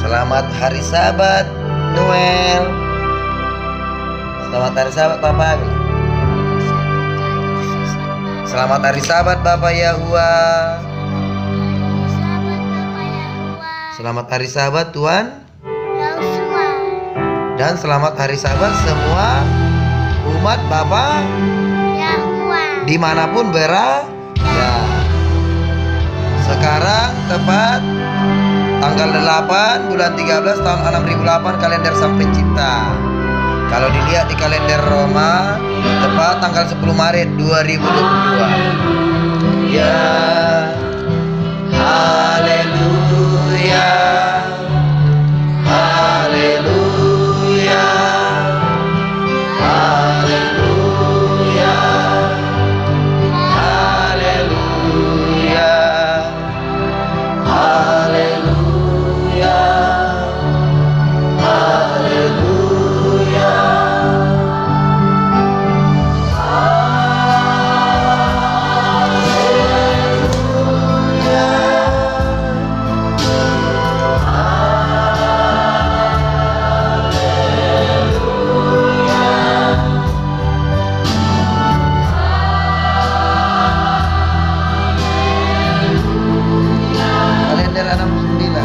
Selamat hari Sabat, Noel. Selamat hari Sabat, Papa. Selamat hari Sabat, Bapak Yahua. Selamat hari Sabat, Tuhan. Dan selamat hari Sabat semua umat Bapak Yahua dimanapun berada. Sekarang tepat tanggal 8 bulan 13 tahun 6008 kalender Sang Pencipta. Kalau dilihat di kalender Roma tepat tanggal 10 Maret 2022. Ya, haleluya, haleluya, haleluya, haleluya, haleluya, haleluya. Kalender 69.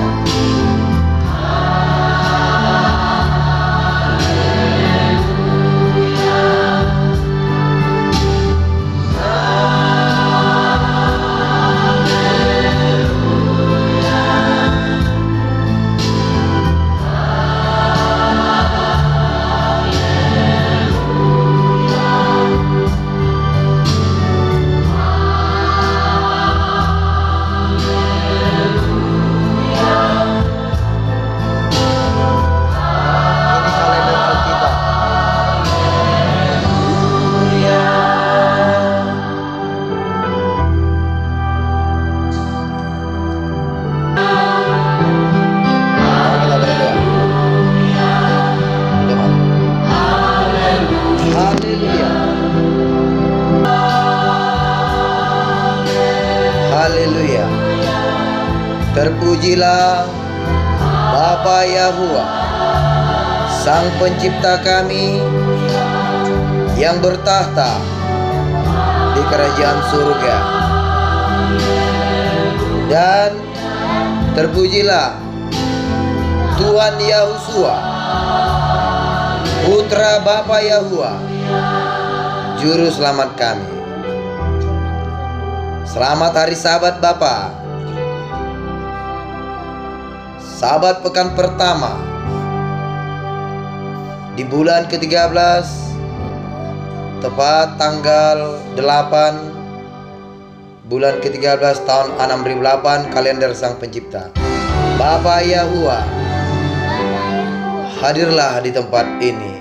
Haleluya. Terpujilah Bapa Yahua, Sang Pencipta kami yang bertahta di kerajaan surga. Dan terpujilah Tuhan Yahusua, Putra Bapa Yahua, Juru Selamat kami. Selamat hari Sabat Bapa. Sabat pekan pertama di bulan ke-13 tepat tanggal 8 bulan ke-13 tahun 6008 kalender Sang Pencipta. Bapa Yahua, hadirlah di tempat ini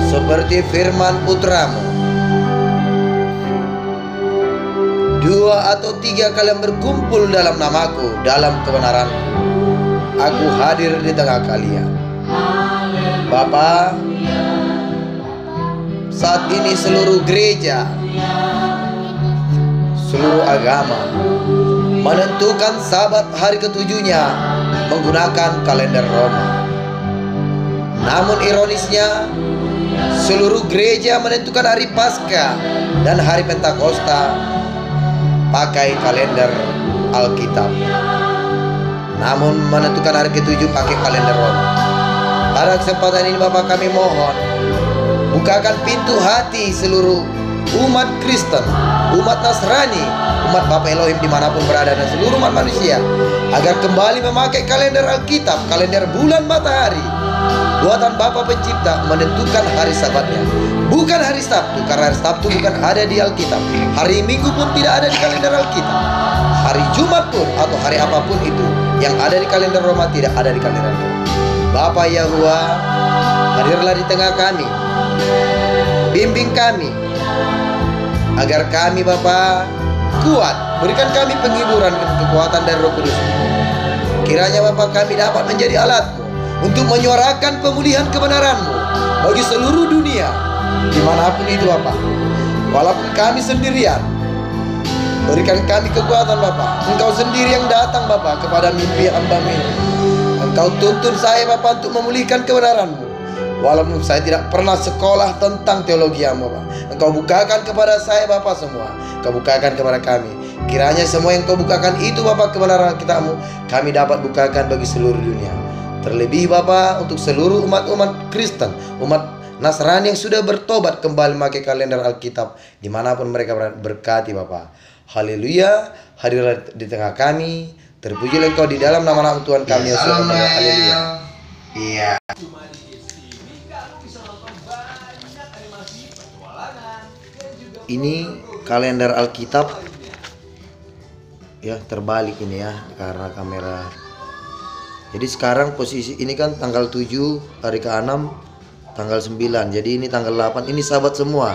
seperti firman Putramu. 2 atau 3 kalian berkumpul dalam namaku, dalam kebenaranku, aku hadir di tengah kalian. Bapa, saat ini seluruh gereja, seluruh agama menentukan Sabat hari ke-7-nya menggunakan kalender Roma. Namun ironisnya, seluruh gereja menentukan hari Paskah dan hari Pentakosta pakai kalender Alkitab. Namun menentukan hari ke-7 pakai kalender Roma. Pada kesempatan ini Bapak kami mohon, bukakan pintu hati seluruh umat Kristen, umat Nasrani, umat Bapak Elohim dimanapun berada dan seluruh umat manusia, agar kembali memakai kalender Alkitab, kalender bulan matahari buatan Bapa Pencipta, menentukan hari Sabatnya, bukan hari Sabtu, karena hari Sabtu bukan ada di Alkitab. Hari Minggu pun tidak ada di kalender Alkitab. Hari Jumat pun atau hari apapun itu yang ada di kalender Roma tidak ada di kalender Roma. Bapa Yahua, hadirlah di tengah kami. Bimbing kami agar kami Bapa kuat. Berikan kami penghiburan dan kekuatan dari Roh Kudus. Kiranya Bapa kami dapat menjadi alat-Mu untuk menyuarakan pemulihan kebenaran-Mu bagi seluruh dunia, dimanapun itu Bapak. Walaupun kami sendirian, berikan kami kekuatan Bapak. Engkau sendiri yang datang Bapak kepada mimpi hamba-Mu ini. Engkau tuntun saya Bapa untuk memulihkan kebenaran-Mu. Walaupun saya tidak pernah sekolah tentang teologi-Mu Bapa, Engkau bukakan kepada saya Bapa semua. Engkau bukakan kepada kami. Kiranya semua yang Kau bukakan itu Bapa kebenaran Kitab-Mu, kami dapat bukakan bagi seluruh dunia. Terlebih Bapa untuk seluruh umat-umat Kristen, umat Nasrani yang sudah bertobat kembali memakai kalender Alkitab dimanapun mereka berkati Bapa. Haleluya, hadirlah di tengah kami. Terpujilah Engkau di dalam nama Tuhan kami Yesus. Haleluya. Iya. Ini kalender Alkitab ya, terbalik ini ya karena kamera. Jadi sekarang posisi ini kan tanggal 7 hari ke-6, tanggal 9. Jadi ini tanggal 8. Ini sahabat semua.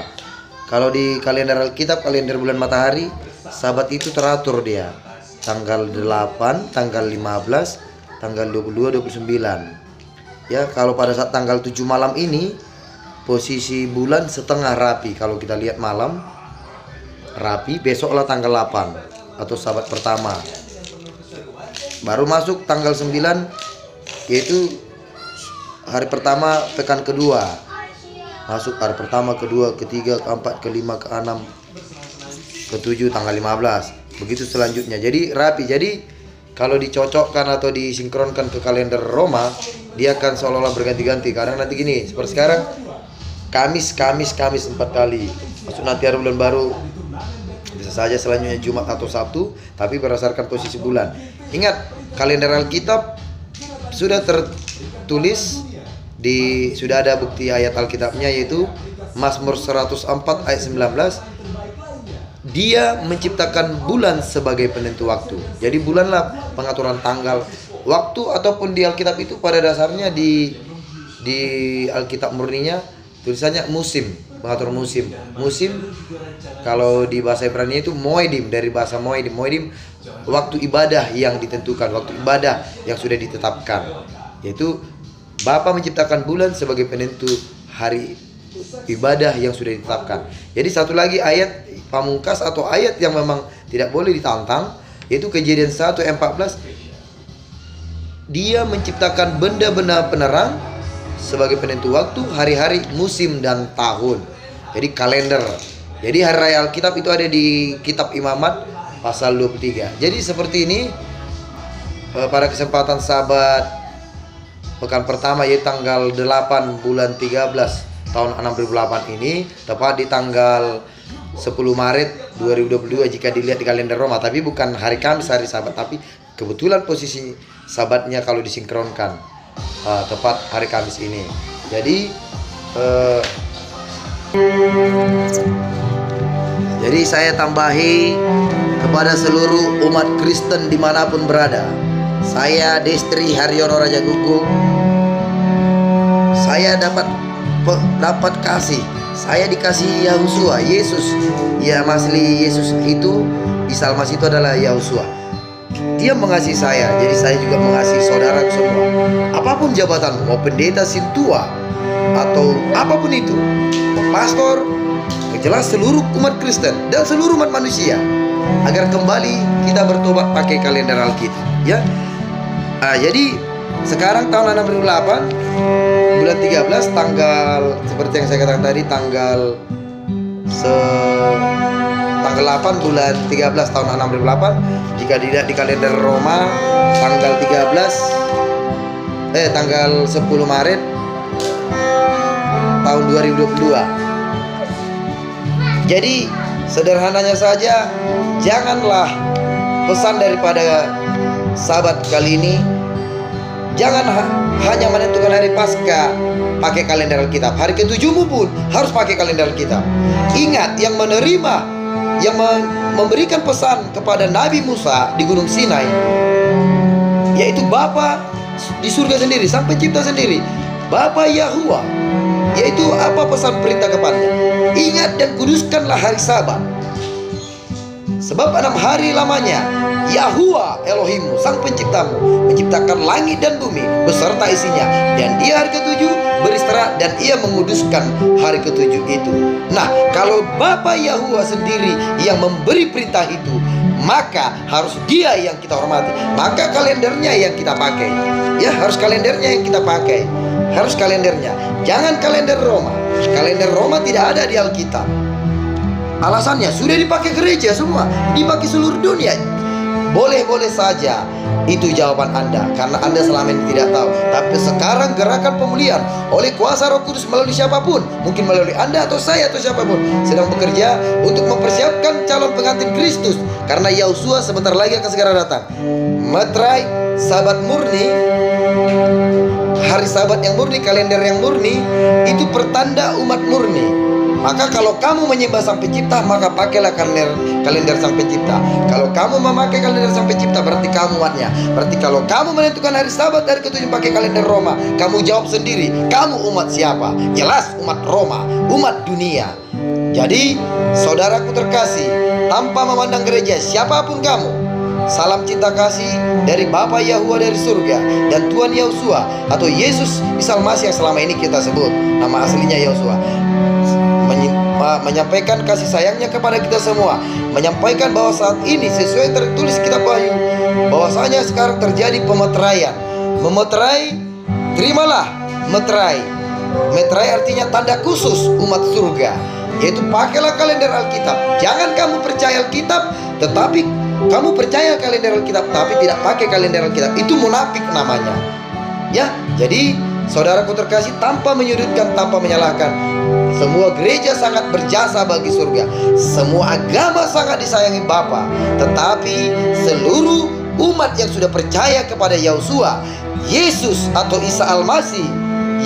Kalau di kalender Alkitab, kalender bulan matahari, sahabat itu teratur dia. Tanggal 8, tanggal 15, tanggal 22, 29. Ya, kalau pada saat tanggal 7 malam ini posisi bulan setengah rapi. Kalau kita lihat malam rapi, besoklah tanggal 8 atau sahabat pertama. Baru masuk tanggal 9, yaitu hari pertama pekan kedua. Masuk hari pertama, kedua, ketiga, keempat, kelima, keenam, ketujuh, tanggal 15. Begitu selanjutnya. Jadi rapi. Jadi kalau dicocokkan atau disinkronkan ke kalender Roma, dia akan seolah-olah berganti-ganti. Karena nanti gini, seperti sekarang Kamis 4 kali. Masuk nanti hari bulan baru, bisa saja selanjutnya Jumat atau Sabtu, tapi berdasarkan posisi bulan. Ingat, kalender Alkitab sudah tertulis sudah ada bukti ayat Alkitabnya, yaitu Mazmur 104 ayat 19. Dia menciptakan bulan sebagai penentu waktu. Jadi bulanlah pengaturan tanggal, waktu, ataupun di Alkitab itu pada dasarnya di Alkitab murninya tulisannya musim, pengatur musim. Musim kalau di bahasa Ibrani itu moedim, dari bahasa moedim. Moedim waktu ibadah yang ditentukan, waktu ibadah yang sudah ditetapkan. Yaitu Bapa menciptakan bulan sebagai penentu hari ibadah yang sudah ditetapkan. Jadi satu lagi ayat pamungkas atau ayat yang memang tidak boleh ditantang, yaitu Kejadian 1 ayat 14. Dia menciptakan benda-benda penerang sebagai penentu waktu, hari-hari, musim, dan tahun. Jadi kalender. Jadi hari raya Alkitab itu ada di kitab Imamat pasal 23. Jadi seperti ini pada kesempatan sahabat pekan pertama, yaitu tanggal 8 bulan 13 tahun 6008 ini, tepat di tanggal 10 Maret 2022 jika dilihat di kalender Roma. Tapi bukan hari Kamis, hari Sabat, tapi kebetulan posisi Sabatnya kalau disinkronkan tepat hari Kamis ini. Jadi saya tambahi kepada seluruh umat Kristen dimanapun berada. Saya Destri Haryono Raja Gugung. Saya dapat kasih. Saya dikasih Yahusua, Yesus. Ya, asli Yesus itu Isa Al-Masih itu adalah Yahusua. Dia mengasihi saya, jadi saya juga mengasihi saudara semua. Apapun jabatanmu, mau pendeta, sintua, atau apapun itu, pastor, jelas seluruh umat Kristen dan seluruh umat manusia, agar kembali kita bertobat pakai kalender Alkitab. Ya. Jadi sekarang tahun 6008 bulan 13 tanggal seperti yang saya katakan tadi, tanggal 8 bulan 13 tahun 6008. Jika tidak di kalender Roma tanggal 10 Maret tahun 2022. Jadi sederhananya saja, janganlah pesan daripada sahabat kali ini, jangan hanya menentukan hari Paskah pakai kalender Alkitab. Hari ke-7 pun harus pakai kalender Alkitab. Ingat, yang menerima, yang memberikan pesan kepada Nabi Musa di Gunung Sinai, yaitu Bapa di surga sendiri, Sang Pencipta sendiri, Bapa Yahuwah, yaitu apa pesan perintah kepadanya? Ingat dan kuduskanlah hari Sabat, sebab 6 hari lamanya Yahuwah Elohimmu, Sang Penciptamu, menciptakan langit dan bumi beserta isinya, dan Dia hari ke-7 beristirahat, dan Ia menguduskan hari ke-7 itu. Nah, kalau Bapa Yahuwah sendiri yang memberi perintah itu, maka harus dia yang kita hormati, maka kalendernya yang kita pakai. Ya, harus kalendernya yang kita pakai. Harus kalendernya. Jangan kalender Roma. Kalender Roma tidak ada di Alkitab. Alasannya sudah dipakai gereja semua, dipakai seluruh dunia. Boleh-boleh saja. Itu jawaban Anda, karena Anda selama ini tidak tahu. Tapi sekarang gerakan pemulihan oleh kuasa Roh Kudus melalui siapapun, mungkin melalui Anda atau saya atau siapapun, sedang bekerja untuk mempersiapkan calon pengantin Kristus. Karena Yahusua sebentar lagi akan segera datang. Meterai Sabat murni, hari Sabat yang murni, kalender yang murni, itu pertanda umat murni. Maka kalau kamu menyembah Sang Pencipta, maka pakailah kalender Sang Pencipta. Kalau kamu memakai kalender Sang Pencipta, berarti kamu umatnya. Berarti kalau kamu menentukan hari Sabat, hari ke-7 pakai kalender Roma, kamu jawab sendiri, kamu umat siapa? Jelas umat Roma, umat dunia. Jadi saudaraku terkasih, tanpa memandang gereja, siapapun kamu, salam cinta kasih dari Bapa Yahuwa dari surga dan Tuhan Yahusua atau Yesus Isa Masih yang selama ini kita sebut nama aslinya Yahusua, menyampaikan kasih sayangnya kepada kita semua, menyampaikan bahwa saat ini sesuai tertulis kitab Wahyu, bahwasanya sekarang terjadi pemeteraian. Memeterai, terimalah meterai. Meterai artinya tanda khusus umat surga, yaitu pakailah kalender Alkitab. Jangan kamu percaya Alkitab tetapi kamu percaya kalender Alkitab tapi tidak pakai kalender Alkitab, itu munafik namanya. Ya, jadi saudaraku terkasih, tanpa menyudutkan, tanpa menyalahkan, semua gereja sangat berjasa bagi surga. Semua agama sangat disayangi Bapa. Tetapi seluruh umat yang sudah percaya kepada Yahusua, Yesus atau Isa Al-Masih,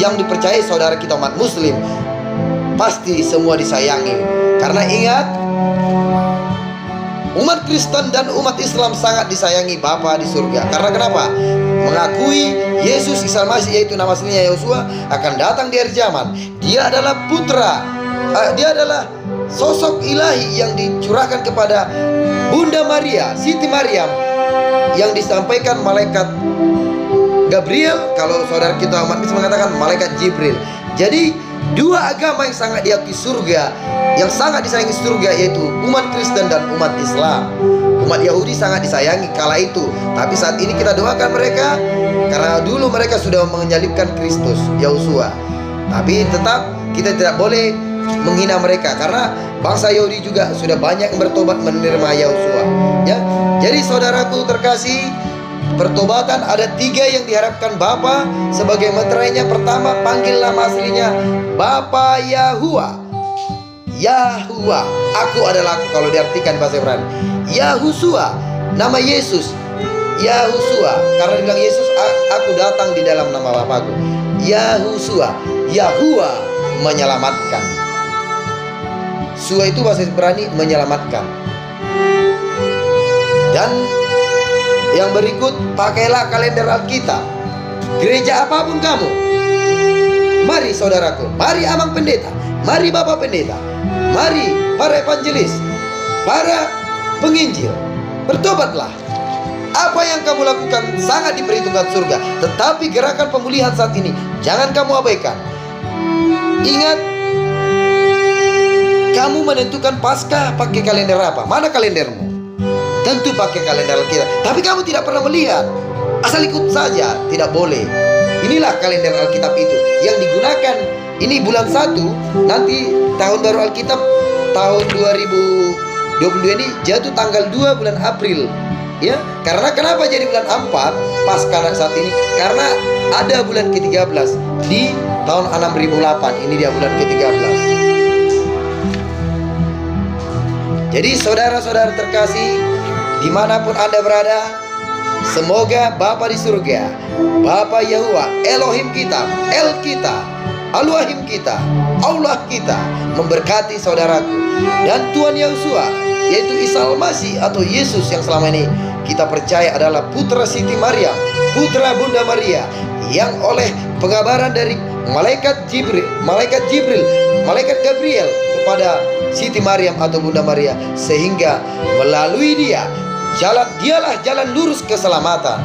yang dipercayai saudara kita umat muslim, pasti semua disayangi. Karena ingat, umat Kristen dan umat Islam sangat disayangi Bapa di surga. Karena kenapa? Mengakui Yesus Isa Masih, yaitu nama aslinya Yahusua, akan datang di akhir zaman. Dia adalah putra, dia adalah sosok ilahi yang dicurahkan kepada Bunda Maria, Siti Maryam, yang disampaikan malaikat Gabriel. Kalau saudara kita umat Islam mengatakan malaikat Jibril. Jadi dua agama yang sangat diakui surga, yang sangat disayangi surga, yaitu umat Kristen dan umat Islam. Umat Yahudi sangat disayangi kala itu, tapi saat ini kita doakan mereka, karena dulu mereka sudah menyalibkan Kristus, Yahusua. Tapi tetap kita tidak boleh menghina mereka, karena bangsa Yahudi juga sudah banyak yang bertobat menerima Yahusua. Ya, jadi saudaraku terkasih, pertobatan ada 3 yang diharapkan Bapa sebagai meterainya. Pertama, panggil nama aslinya Bapa Yahuwa. Yahuwa, aku adalah aku kalau diartikan bahasa Ibrani. Yahusua, nama Yesus. Yahusua, karena dibilang Yesus, aku datang di dalam nama Bapakku. Yahusua, Yahuwa, menyelamatkan. Sua itu bahasa Ibrani menyelamatkan. Dan yang berikut, pakailah kalender Alkitab. Gereja apapun kamu, mari saudaraku, mari Amang Pendeta, mari Bapak Pendeta, mari para evangelis, para penginjil, bertobatlah. Apa yang kamu lakukan sangat diperhitungkan surga. Tetapi gerakan pemulihan saat ini jangan kamu abaikan. Ingat, kamu menentukan Paskah pakai kalender apa? Mana kalendermu? Tentu pakai kalender Alkitab. Tapi kamu tidak pernah melihat, asal ikut saja, tidak boleh. Inilah kalender Alkitab itu yang digunakan. Ini bulan 1, nanti tahun baru Alkitab tahun 2022 ini jatuh tanggal 2 bulan April. Ya, karena kenapa jadi bulan 4 Paskah saat ini? Karena ada bulan ke-13 di tahun 6008. Ini dia bulan ke-13. Jadi saudara-saudara terkasih, dimanapun Anda berada, semoga Bapa di surga, Bapa Yahuwa, Elohim kita, El kita, Elohim kita, Allah kita, memberkati saudaraku. Dan Tuhan Yahusua, yaitu Isa Al-Masih atau Yesus yang selama ini kita percaya adalah putra Siti Maryam, putra Bunda Maria, yang oleh pengabaran dari malaikat Jibril, malaikat Gabriel kepada Siti Maryam atau Bunda Maria, sehingga melalui dialah jalan lurus keselamatan.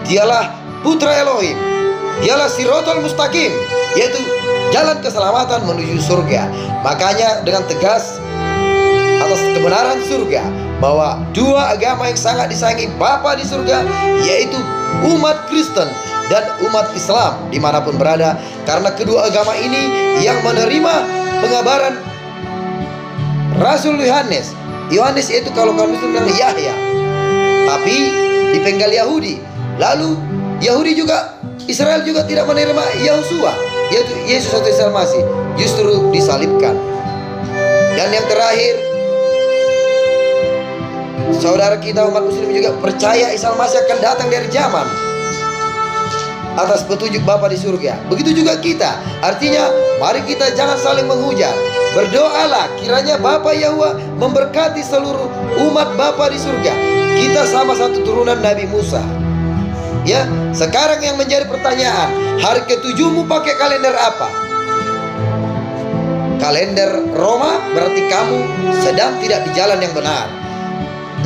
Dialah putra Elohim, dialah Sirotol Mustaqim, yaitu jalan keselamatan menuju surga. Makanya dengan tegas atas kebenaran surga, bahwa dua agama yang sangat disayangi Bapa di surga, yaitu umat Kristen dan umat Islam dimanapun berada. Karena kedua agama ini yang menerima pengabaran Rasul Yohanes. Yohanes itu kalau kami bilang Yahya, tapi dipenggal Yahudi. Lalu Yahudi juga, Israel juga tidak menerima Yahusua, yaitu Yesus Alaihi Masih, justru disalibkan. Dan yang terakhir, saudara kita umat muslim juga percaya Isa Masih akan datang dari zaman atas petunjuk Bapa di surga. Begitu juga kita. Artinya mari kita jangan saling menghujat. Berdoalah kiranya Bapa Yahwa memberkati seluruh umat Bapa di surga. Kita sama satu turunan Nabi Musa. Ya, sekarang yang menjadi pertanyaan, hari ke-7mu pakai kalender apa? Kalender Roma, berarti kamu sedang tidak di jalan yang benar.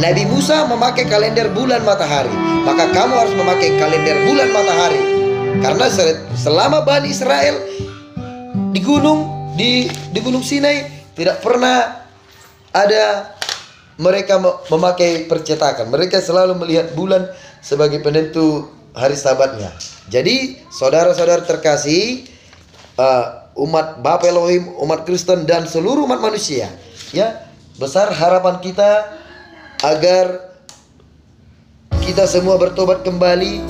Nabi Musa memakai kalender bulan matahari, maka kamu harus memakai kalender bulan matahari. Karena selama Bani Israel di gunung Sinai tidak pernah ada mereka memakai percetakan. Mereka selalu melihat bulan sebagai penentu hari Sabatnya. Jadi saudara-saudara terkasih, umat Bapa Elohim, umat Kristen dan seluruh umat manusia, ya, besar harapan kita agar kita semua bertobat kembali,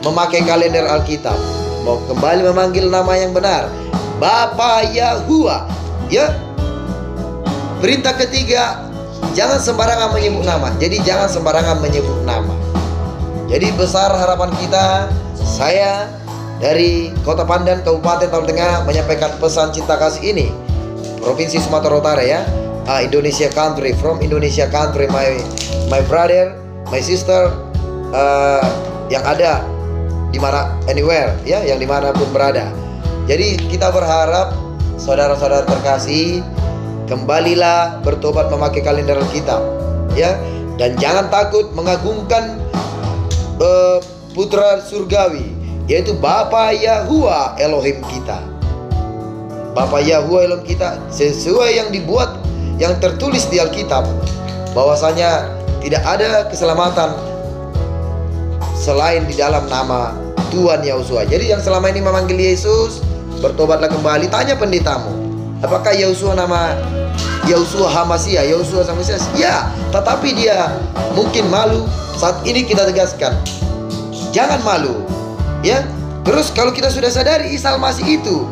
memakai kalender Alkitab, mau kembali memanggil nama yang benar, Bapa Yahwa. Ya, perintah ketiga, jangan sembarangan menyebut nama. Jadi jangan sembarangan menyebut nama. Jadi besar harapan kita, saya dari Kota Pandan, Kabupaten Taru Tengah menyampaikan pesan cinta kasih ini, Provinsi Sumatera Utara, ya, Indonesia country, from Indonesia country, my brother, my sister, yang ada di mana, anywhere, ya, yang dimanapun berada. Jadi kita berharap saudara-saudara terkasih, kembalilah bertobat memakai kalender Alkitab, ya, dan jangan takut mengagungkan putra surgawi, yaitu Bapa Yahwa Elohim kita. Bapa Yahwa Elohim kita sesuai yang dibuat, yang tertulis di Alkitab, bahwasanya tidak ada keselamatan selain di dalam nama Tuhan Yahusua. Jadi yang selama ini memanggil Yesus, bertobatlah kembali. Tanya pendetamu, apakah Yahusua nama Yahusua Hamasia, Yahusua sama Mesias? Ya, tetapi dia mungkin malu. Saat ini kita tegaskan, jangan malu, ya. Terus kalau kita sudah sadari Isa Masih itu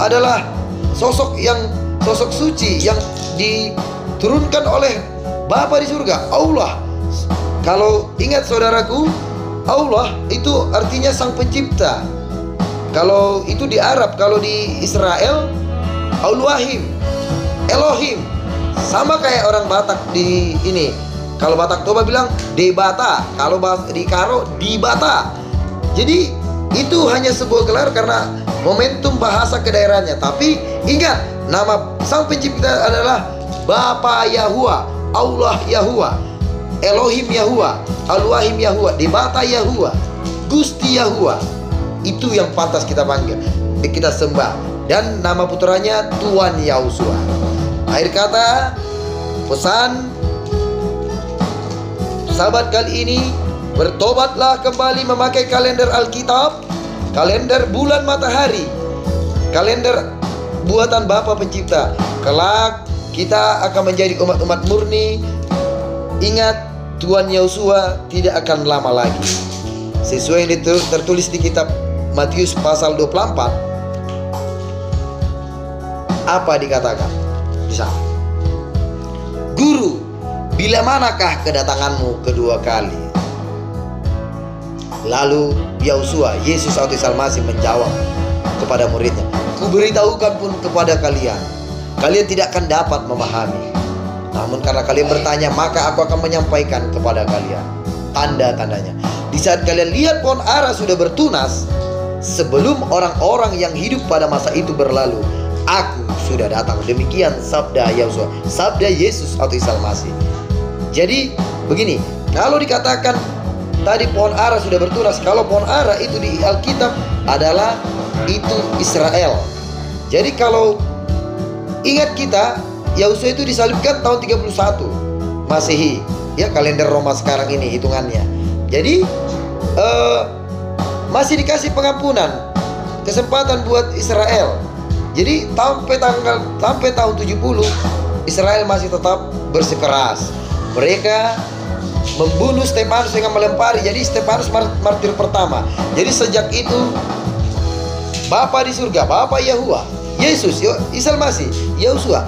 adalah sosok suci yang diturunkan oleh Bapa di surga, Allah. Kalau ingat saudaraku, Allah itu artinya sang pencipta. Kalau itu di Arab, kalau di Israel, Allahim, Elohim. Sama kayak orang Batak di ini. Kalau Batak Toba bilang Debata, kalau di Karo Dibata. Jadi itu hanya sebuah gelar karena momentum bahasa kedaerahannya. Tapi ingat, nama sang pencipta adalah Bapa Yahwa, Allah Yahwa, Elohim Yahwa, Allahim Yahwa, Debata Yahwa, Gusti Yahwa. Itu yang pantas kita panggil, kita sembah. Dan nama putranya Tuhan Yahusua. Akhir kata, pesan sahabat kali ini, bertobatlah kembali memakai kalender Alkitab, kalender bulan matahari, kalender buatan Bapa Pencipta. Kelak kita akan menjadi umat-umat murni. Ingat, Tuhan Yahusua tidak akan lama lagi. Sesuai yang tertulis di kitab Matius pasal 24, apa dikatakan di sana? Guru, bila manakah kedatanganmu kedua kali? Lalu Yahusua, Yesus Alaihi Masih menjawab kepada muridnya, kuberitahukan pun kepada kalian, kalian tidak akan dapat memahami. Namun karena kalian bertanya, maka aku akan menyampaikan kepada kalian tanda-tandanya. Di saat kalian lihat pohon ara sudah bertunas, sebelum orang-orang yang hidup pada masa itu berlalu, aku sudah datang. Demikian sabda Yahusua, sabda Yesus Alaihi Masih. Jadi begini, kalau dikatakan tadi pohon ara sudah bertunas, kalau pohon ara itu di Alkitab adalah itu Israel. Jadi kalau ingat kita, Yahusua itu disalibkan tahun 31. Masehi, ya kalender Roma sekarang ini hitungannya. Jadi masih dikasih pengampunan, kesempatan buat Israel. Jadi sampai tahun 70 Israel masih tetap bersikeras. Mereka membunuh Stefanus dengan melempari. Jadi Stefanus martir pertama. Jadi sejak itu Bapa di surga, Bapa Yahua, Yesus, Isa Masih, Yosua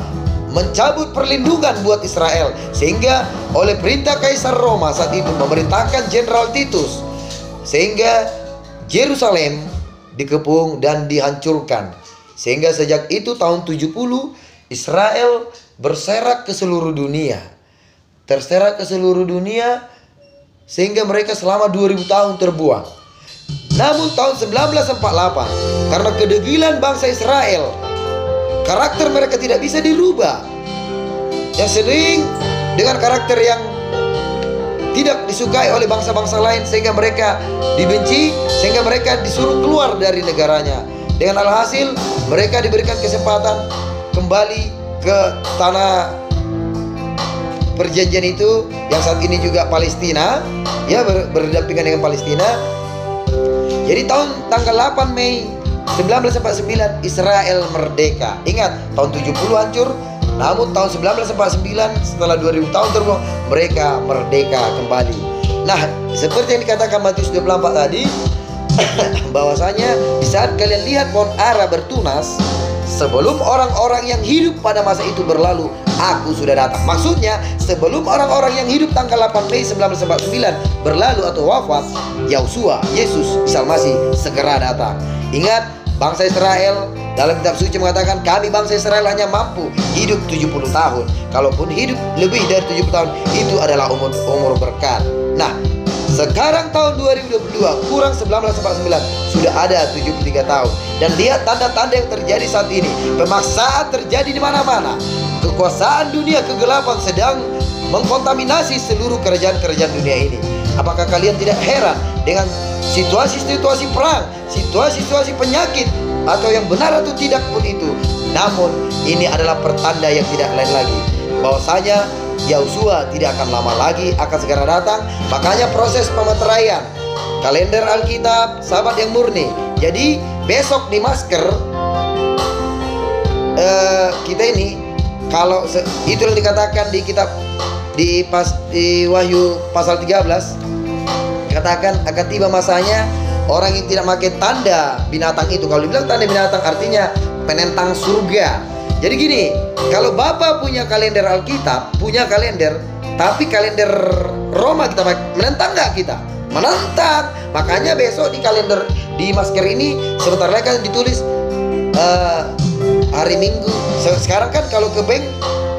mencabut perlindungan buat Israel, sehingga oleh perintah Kaisar Roma saat itu memerintahkan Jenderal Titus, sehingga Yerusalem dikepung dan dihancurkan. Sehingga sejak itu tahun 70 Israel berserak ke seluruh dunia. Terserak ke seluruh dunia sehingga mereka selama 2000 tahun terbuang. Namun tahun 1948, karena kedegilan bangsa Israel, karakter mereka tidak bisa dirubah. Yang sering dengan karakter yang tidak disukai oleh bangsa-bangsa lain, sehingga mereka dibenci, sehingga mereka disuruh keluar dari negaranya. Dengan alhasil mereka diberikan kesempatan kembali ke tanah perjanjian itu, yang saat ini juga Palestina, ya, berdampingan dengan Palestina. Jadi tanggal 8 Mei 1949 Israel merdeka. Ingat, tahun 70 hancur, namun tahun 1949 setelah 2000 tahun terbuang, mereka merdeka kembali. Nah, seperti yang dikatakan Matius 24 tadi, bahwasanya di saat kalian lihat pohon ara bertunas, sebelum orang-orang yang hidup pada masa itu berlalu, aku sudah datang. Maksudnya sebelum orang-orang yang hidup tanggal 8 Mei 1949 berlalu atau wafat, Yosua, Yesus, Isa Masih segera datang. Ingat, bangsa Israel dalam kitab suci mengatakan, kami bangsa Israel hanya mampu hidup 70 tahun. Kalaupun hidup lebih dari 70 tahun, itu adalah umur berkat. Nah, sekarang tahun 2022 kurang 1949 sudah ada 73 tahun. Dan lihat tanda-tanda yang terjadi saat ini. Pemaksaan terjadi di mana-mana. Kekuasaan dunia kegelapan sedang mengkontaminasi seluruh kerajaan-kerajaan dunia ini. Apakah kalian tidak heran dengan situasi-situasi perang, situasi-situasi penyakit, atau yang benar atau tidak pun itu? Namun ini adalah pertanda yang tidak lain lagi, bahwasanya Yosua tidak akan lama lagi akan segera datang. Makanya proses pemeteraian kalender Alkitab, sahabat yang murni. Jadi besok di masker kita ini, kalau itu yang dikatakan di kitab di Wahyu pasal 13, dikatakan akan tiba masanya orang yang tidak pakai tanda binatang itu. Kalau dibilang tanda binatang artinya penentang surga. Jadi gini, kalau Bapak punya kalender Alkitab, punya kalender, tapi kalender Roma kita pakai, menentang nggak kita? Menentang. Makanya besok di kalender, di masker ini sebentar lagi kan ditulis hari Minggu. Sekarang kan kalau ke bank,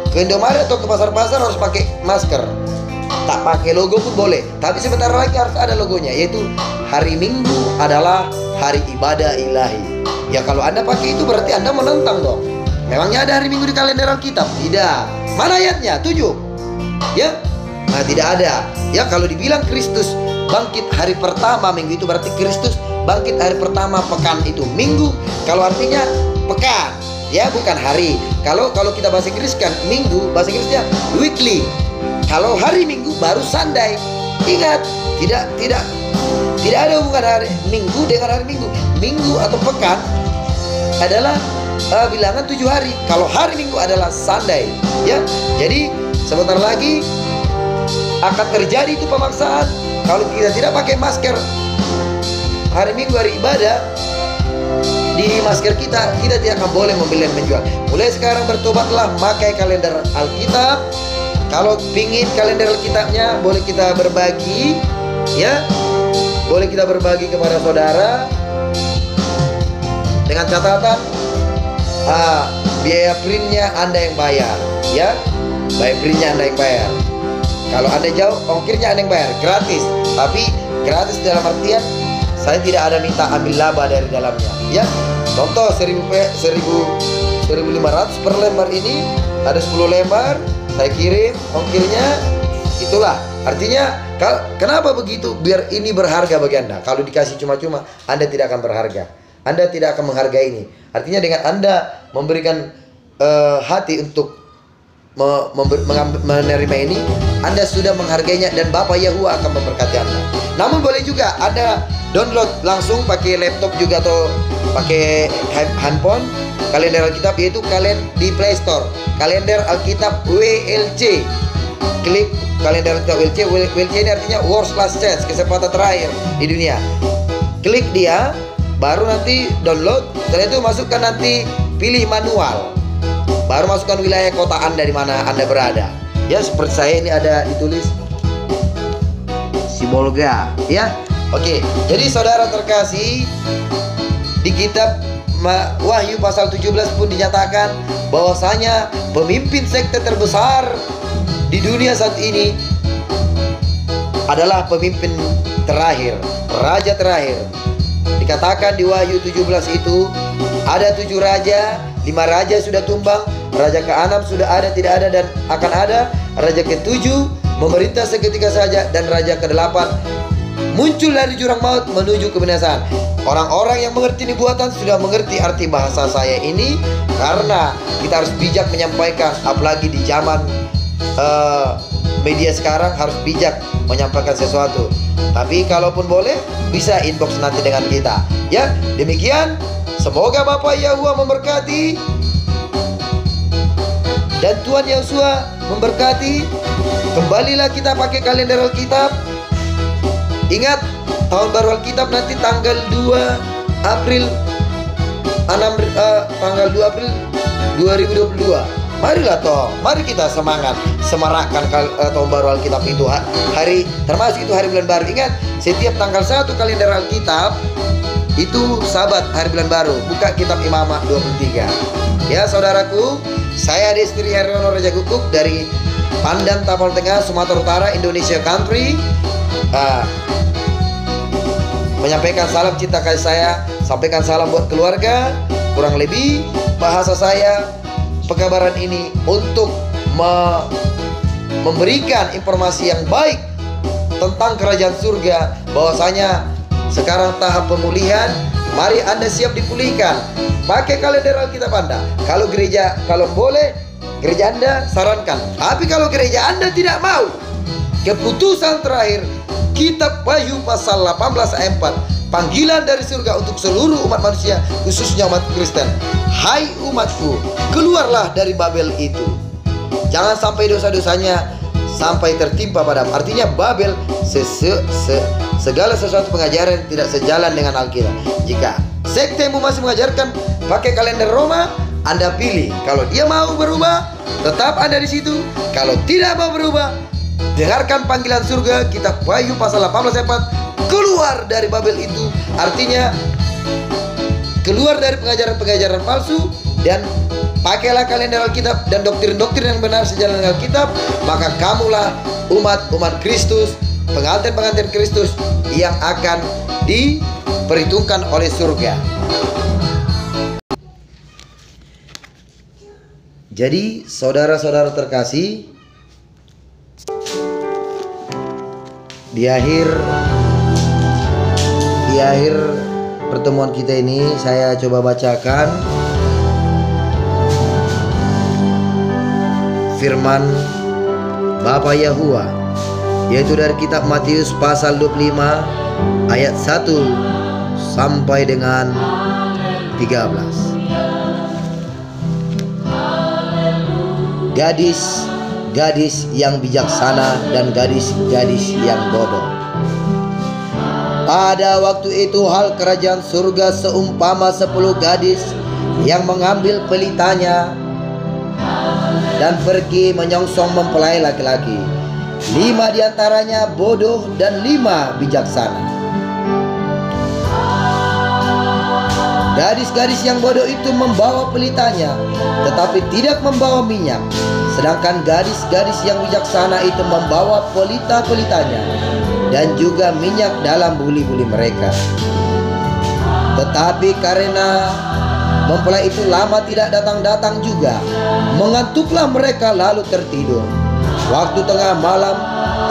ke Indomaret atau ke pasar-pasar harus pakai masker. Tak pakai logo pun boleh, tapi sebentar lagi harus ada logonya, yaitu hari Minggu adalah hari ibadah ilahi. Ya kalau Anda pakai itu berarti Anda menentang dong. Memangnya ada hari Minggu di kalender Alkitab? Tidak. Mana ayatnya? 7. Ya? Nah, tidak ada. Ya, kalau dibilang Kristus bangkit hari pertama minggu, itu berarti Kristus bangkit hari pertama pekan itu minggu. Kalau artinya pekan, ya, bukan hari. Kalau kita bahasa Inggris kan minggu, bahasa Inggrisnya weekly. Kalau hari Minggu baru Sunday. Ingat, tidak ada hubungan hari Minggu dengan hari Minggu. Minggu atau pekan adalah bilangan 7 hari. Kalau hari Minggu adalah Sunday, ya. Jadi sebentar lagi akan terjadi itu pemaksaan. Kalau kita tidak pakai masker hari Minggu, hari ibadah, di masker kita tidak akan boleh membeli dan menjual. Mulai sekarang bertobatlah, pakai kalender Alkitab. Kalau pingin kalender Alkitabnya, boleh kita berbagi, ya. Boleh kita berbagi kepada saudara dengan catatan biaya printnya Anda yang bayar, ya. Biaya printnya Anda yang bayar. Kalau Anda jauh, ongkirnya Anda yang bayar, gratis. Tapi gratis dalam artian saya tidak ada minta ambil laba dari dalamnya, ya. Contoh 1.500 per lembar ini, ada 10 lembar, saya kirim, ongkirnya itulah. Artinya kenapa begitu? Biar ini berharga bagi Anda. Kalau dikasih cuma-cuma, Anda tidak akan berharga. Anda tidak akan menghargai ini. Artinya dengan Anda memberikan hati untuk menerima ini, Anda sudah menghargainya dan Bapak Yahuwah akan memberkati Anda. Namun boleh juga Anda download langsung pakai laptop juga atau pakai handphone kalender Alkitab, yaitu di Play Store, kalender Alkitab WLC. Klik kalender Alkitab WLC. WLC ini artinya World's Last Chance, kesempatan terakhir di dunia. Klik dia, baru nanti download. Setelah itu masukkan, nanti pilih manual, baru masukkan wilayah kota Anda di mana Anda berada. Ya, seperti saya ini ada ditulis Sibolga, ya. Oke, jadi saudara terkasih, di kitab Wahyu pasal 17 pun dinyatakan bahwasanya pemimpin sekte terbesar di dunia saat ini adalah pemimpin terakhir, raja terakhir. Dikatakan di Wahyu 17 itu ada 7 raja, 5 raja sudah tumbang, raja ke-6 sudah ada, tidak ada, dan akan ada. Raja ke-7 memerintah seketika saja, dan raja ke-8 muncul dari jurang maut menuju kebinasaan. Orang-orang yang mengerti nubuatan sudah mengerti arti bahasa saya ini, karena kita harus bijak menyampaikan, apalagi di zaman media sekarang harus bijak menyampaikan sesuatu. Tapi kalaupun boleh, bisa inbox nanti dengan kita. Ya, demikian. Semoga Bapak Yahuwah memberkati dan Tuhan Yesus memberkati. Kembalilah kita pakai kalender Alkitab. Ingat, tahun baru Alkitab nanti tanggal 2 April 2022. Marilah toh, mari kita semangat semarakkan tahun baru Alkitab itu, hari termasuk itu hari bulan baru. Ingat, setiap tanggal 1 kalender Alkitab itu Sabat, hari bulan baru. Buka kitab Imamat 23. Ya saudaraku, saya Destri Heryono Raja Guguk dari Pandan, Tapal Tengah, Sumatera Utara, Indonesia Country, menyampaikan salam cinta kasih saya. Sampaikan salam buat keluarga. Kurang lebih bahasa saya pekabaran ini untuk memberikan informasi yang baik tentang kerajaan surga, bahwasanya sekarang tahap pemulihan. Mari Anda siap dipulihkan. Pakai kalender Alkitab Anda. Kalau gereja, kalau boleh, gereja Anda sarankan. Tapi kalau gereja Anda tidak mau, keputusan terakhir kitab Wahyu pasal 18 ayat 4, panggilan dari surga untuk seluruh umat manusia, khususnya umat Kristen. Hai umatku, keluarlah dari Babel itu. Jangan sampai dosa-dosanya sampai tertimpa padamu. Artinya Babel, segala sesuatu pengajaran tidak sejalan dengan Alkitab. Jika sektemu masih mengajarkan pakai kalender Roma, Anda pilih. Kalau dia mau berubah, tetap Anda di situ. Kalau tidak mau berubah, dengarkan panggilan surga, kitab Wahyu pasal 18 ayat 4. Keluar dari Babel itu artinya keluar dari pengajaran-pengajaran palsu, dan pakailah kalender Alkitab dan doktrin-doktrin yang benar sejalan dengan Alkitab. Maka kamulah umat Kristus, pengantin-pengantin Kristus yang akan diperhitungkan oleh surga. Jadi saudara-saudara terkasih, di akhir pertemuan kita ini saya coba bacakan firman Bapak Yahuwah, yaitu dari kitab Matius pasal 25 ayat 1 sampai dengan 13. Gadis yang bijaksana dan gadis-gadis yang bodoh. Pada waktu itu hal kerajaan surga seumpama 10 gadis yang mengambil pelitanya dan pergi menyongsong mempelai laki-laki. 5 diantaranya bodoh dan 5 bijaksana. Gadis-gadis yang bodoh itu membawa pelitanya, tetapi tidak membawa minyak. Sedangkan gadis-gadis yang bijaksana itu membawa pelita-pelitanya dan juga minyak dalam buli-buli mereka. Tetapi karena mempelai itu lama tidak datang-datang juga, mengantuklah mereka lalu tertidur. Waktu tengah malam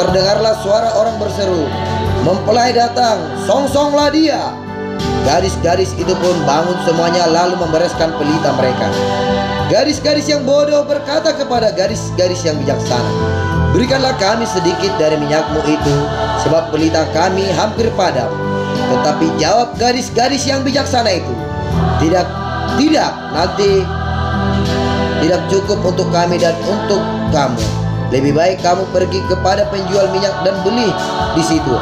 terdengarlah suara orang berseru, "Mempelai datang, songsonglah dia." Gadis-gadis itu pun bangun semuanya lalu membereskan pelita mereka. Gadis-gadis yang bodoh berkata kepada gadis-gadis yang bijaksana, "Berikanlah kami sedikit dari minyakmu itu, sebab pelita kami hampir padam." Tetapi jawab gadis-gadis yang bijaksana itu, Tidak, nanti tidak cukup untuk kami dan untuk kamu. Lebih baik kamu pergi kepada penjual minyak dan beli di situ."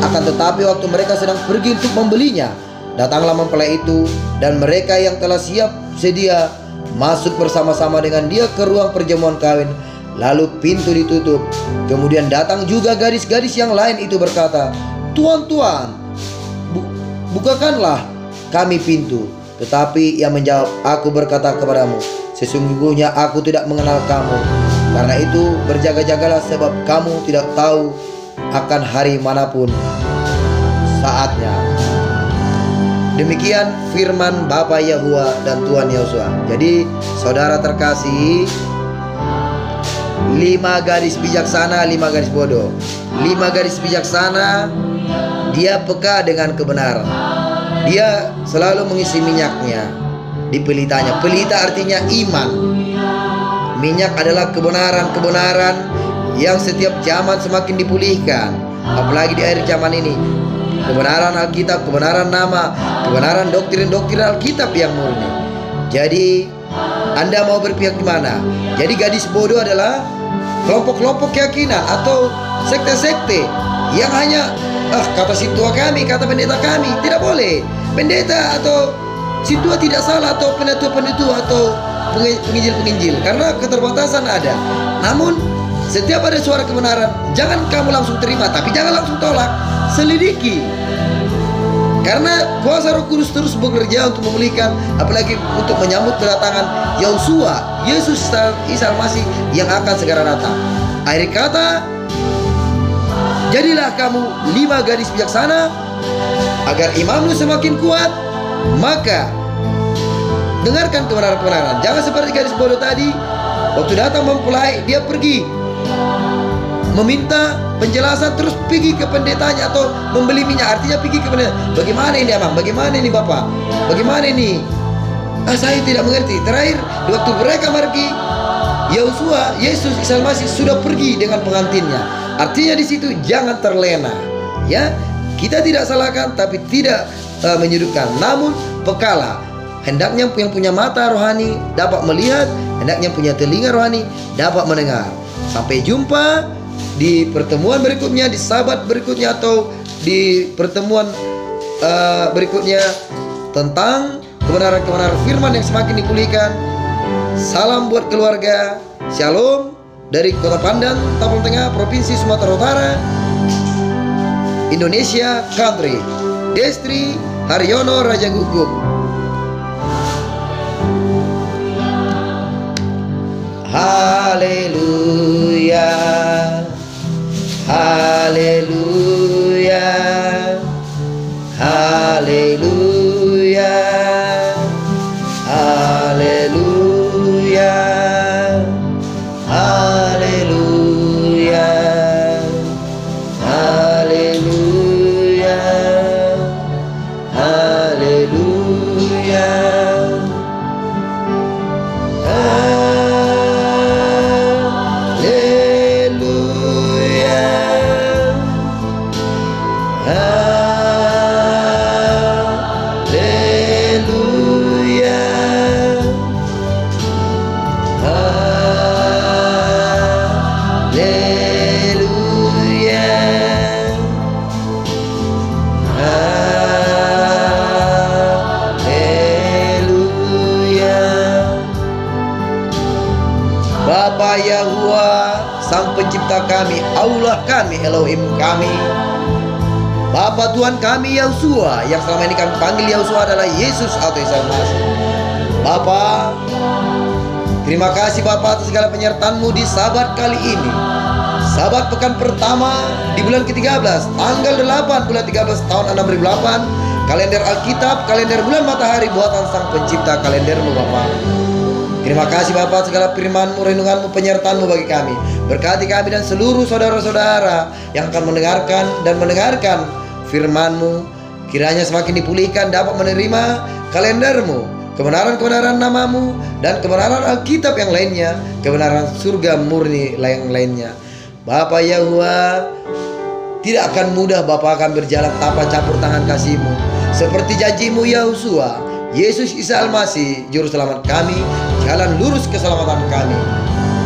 Akan tetapi waktu mereka sedang pergi untuk membelinya, datanglah mempelai itu, dan mereka yang telah siap sedia masuk bersama-sama dengan dia ke ruang perjamuan kawin. Lalu pintu ditutup. Kemudian datang juga gadis-gadis yang lain itu berkata, "Tuan, bukakanlah kami pintu." Tetapi ia menjawab, "Aku berkata kepadamu, sesungguhnya aku tidak mengenal kamu. Karena itu berjaga-jagalah, sebab kamu tidak tahu akan hari manapun saatnya." Demikian firman Bapa Yahua dan Tuhan Yosua. Jadi saudara terkasih, 5 gadis bijaksana, 5 gadis bodoh. 5 gadis bijaksana, dia peka dengan kebenaran. Dia selalu mengisi minyaknya di pelitanya. Pelita artinya iman. Minyak adalah kebenaran yang setiap zaman semakin dipulihkan, apalagi di akhir zaman ini. Kebenaran Alkitab, kebenaran nama, kebenaran doktrin Alkitab yang murni. Jadi Anda mau berpihak di mana? Jadi gadis bodoh adalah kelompok-kelompok keyakinan atau sekte-sekte yang hanya kata si tua kami, kata pendeta kami. Tidak boleh. Pendeta atau si tua tidak salah, atau penetua atau penginjil, karena keterbatasan ada. Namun setiap ada suara kebenaran, jangan kamu langsung terima, tapi jangan langsung tolak. Selidiki, karena kuasa Roh Kudus terus bekerja untuk memulihkan, apalagi untuk menyambut kedatangan Yosua, Yesus Isa Al-Masih yang akan segera datang. Akhir kata, jadilah kamu 5 gadis bijaksana agar imanmu semakin kuat. Maka dengarkan kebenaran-kebenaran. Jangan seperti gadis bodoh tadi. Waktu datang mempelai, dia pergi meminta penjelasan, terus pergi ke pendetanya atau membeli minyak. Artinya pergi ke pendeta, "Bagaimana ini abang? Bagaimana ini bapak? Bagaimana ini? Saya tidak mengerti." Terakhir, di waktu mereka pergi, Yosua, Yesus Isa Al-Masih sudah pergi dengan pengantinnya. Artinya di situ jangan terlena. Ya, kita tidak salahkan, tapi tidak menyudutkan. Namun pekalah. Hendaknya yang punya mata rohani dapat melihat, hendaknya yang punya telinga rohani dapat mendengar. Sampai jumpa di pertemuan berikutnya, di sabat berikutnya, atau di pertemuan berikutnya tentang kebenaran-kebenaran firman yang semakin dipulihkan. Salam buat keluarga. Shalom dari Kota Pandan, Tampang Tengah, Provinsi Sumatera Utara, Indonesia Country. Destri Haryono Raja Guguk. Haleluya, haleluya, haleluya, haleluya, haleluya, haleluya, haleluya. Bapa Yahua, Sang Pencipta kami, Allah kami, Elohim kami, Bapa Tuhan kami Yosua, yang selama ini kami panggil Yosua adalah Yesus atau Isa Al-Masih. Bapa, terima kasih Bapa atas segala penyertaan-Mu di sabat kali ini. Sabat pekan pertama di bulan ke-13, tanggal 8 bulan 13 tahun 6008, kalender Alkitab, kalender bulan matahari buatan Sang Pencipta kalendermu Bapa. Terima kasih Bapa segala firman-Mu, renungan-Mu, penyertaan-Mu bagi kami. Berkati kami dan seluruh saudara-saudara yang akan mendengarkan firman-Mu. Kiranya semakin dipulihkan dapat menerima kalendermu, kebenaran-kebenaran namamu, dan kebenaran Alkitab yang lainnya, kebenaran surga murni yang lainnya. Bapa Yahuwah, tidak akan mudah Bapa akan berjalan tanpa campur tangan kasih-Mu. Seperti janji-Mu Yahusua, Yesus Isa Al-Masih, Juru Selamat kami, jalan lurus keselamatan kami.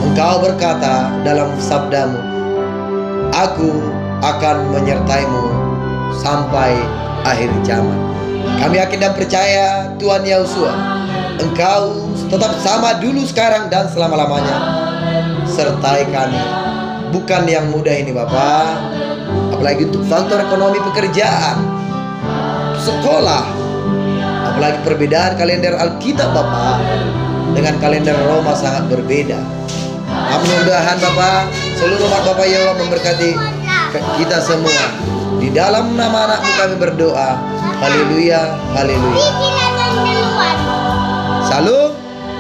Engkau berkata dalam sabda-Mu, aku akan menyertai-Mu sampai akhir zaman. Kami yakin dan percaya Tuhan Yahusua, Engkau tetap sama dulu, sekarang, dan selama-lamanya. Sertai kami. Bukan yang mudah ini Bapak, apalagi untuk faktor ekonomi, pekerjaan, sekolah, apalagi perbedaan kalender Alkitab Bapak dengan kalender Roma sangat berbeda. Mudah-mudahan Bapak, seluruh umat Bapak Yahweh memberkati kita semua. Di dalam nama anak-Mu kami berdoa. Haleluya, haleluya. Salam.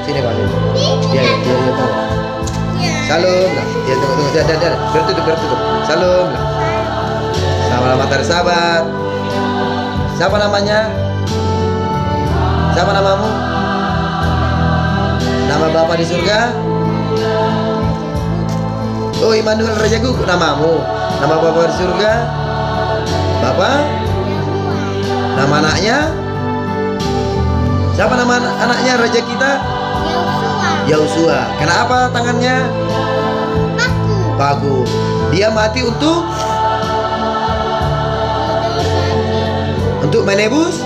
Sini Pak. Ya. Salam lah. Ya, tunggu. Bertutup. Salam lah. Selamat hari Sabat. Siapa namanya? Siapa namamu? Nama Bapa di surga? Oh, Immanuel Rajaku namamu. Nama Bapa di surga? Bapak? Nama anaknya? Siapa nama anaknya raja kita? Yahusua. Kenapa tangannya? Paku. Dia mati untuk menebus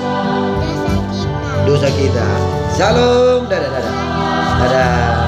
dosa kita. Shalom. Dadah.